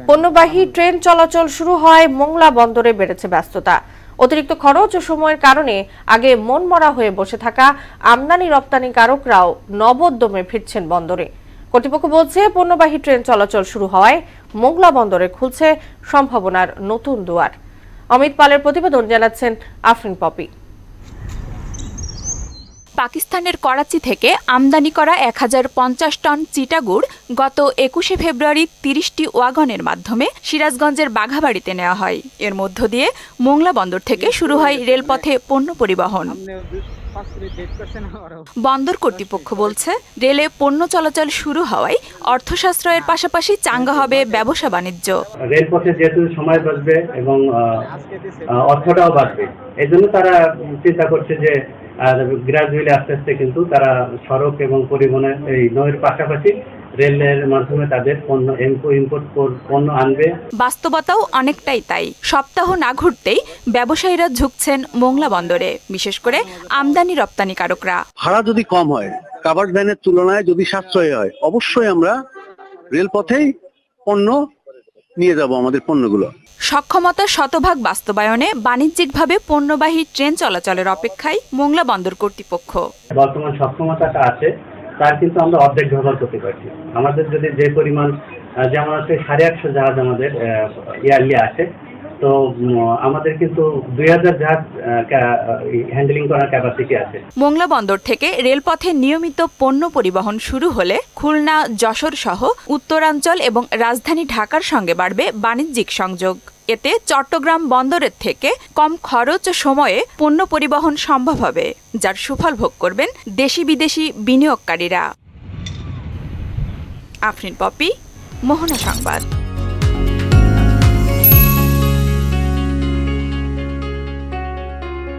পণ্যবাহী ট্রেন চলাচল শুরু হয় মোংলা বন্দরে বেড়েছে ব্যস্ততা। অতিরিক্ত খরচ ও সময়ের কারণে আগে মনমরা হয়ে বসে থাকা আমদানি রপ্তানিকারকরাও নবোদ্যমে ফিরছেন বন্দরে। কর্তৃপক্ষ বলছে, পণ্যবাহী ট্রেন চলাচল শুরু হওয়ায় মোংলা বন্দরে খুলছে সম্ভাবনার নতুন দুয়ার। অমিত পালের প্রতিবেদন, জানাচ্ছেন আফরিন পপি। পাকিস্তানের করাচি থেকে আমদানি করা 1050 টন চিটাগুড় গত 21শে ফেব্রুয়ারি 30টি ওয়াগনের মাধ্যমে সিরাজগঞ্জের বাঘাবাড়িতে নেওয়া হয়। এর মধ্য দিয়ে মোংলা বন্দর থেকে শুরু হয় রেলপথে পণ্য পরিবহন। বন্দর কর্তৃপক্ষ বলছে, রেলে পণ্য চলাচল শুরু হওয়ায় অর্থ সাশ্রয়ের পাশাপাশি চাঙ্গা হবে ব্যবসা বাণিজ্য। রেলপথে যেহেতু সময় বাঁচবে এবং অর্থটাও বাড়বে, এই জন্য তারা চিন্তা করছে যে গ্রাজুয়ালি আস্তে আস্তে কিন্তু তারা সড়ক এবং পরিবহনের এই নৌর পাশাপাশি রেলের মাধ্যমে তাদের পণ্য ইম্পোর্ট পণ্য আনবে। বাস্তবতাও অনেকটাই তাই। সপ্তাহ না ঘুরতেই ব্যবসায়ীরা ঝুঁকছেন মোংলা বন্দরে, বিশেষ করে আমদানি রপ্তানিকারকরা। ভাড়া যদি কম হয়, কাভার্ড ভ্যানের তুলনায় যদি সাশ্রয় হয়, অবশ্যই আমরা রেলপথেই পণ্য নিয়ে যাব আমাদের পণ্যগুলো। সক্ষমতা শতভাগ বাস্তবায়নে বাণিজ্যিকভাবে পণ্যবাহী ট্রেন চলাচলের অপেক্ষায় মোংলা বন্দর কর্তৃপক্ষ। বর্তমান সক্ষমতাটা আছে, তার কিন্তু আমরা অর্ধেক ব্যবহার করতে পারছি। আমাদের যদি যে পরিমাণ, যেমন আছে 150 জাহাজ আমাদের ইয়ারলি আছে, তো আমাদের কিন্তু 2000 জাহাজ হ্যান্ডেলিং করার ক্যাপাসিটি আছে। মোংলা বন্দর থেকে রেলপথে নিয়মিত পণ্য পরিবহন শুরু হলে খুলনা, যশোর সহ উত্তরাঞ্চল এবং রাজধানী ঢাকার সঙ্গে বাড়বে বাণিজ্যিক সংযোগ। এতে চট্টগ্রাম বন্দরের থেকে কম খরচ ও সময়ে পণ্য পরিবহন সম্ভব হবে, যার সুফল ভোগ করবেন দেশি বিদেশি বিনিয়োগকারীরা। আফরিন পপি, মোহনা সংবাদ।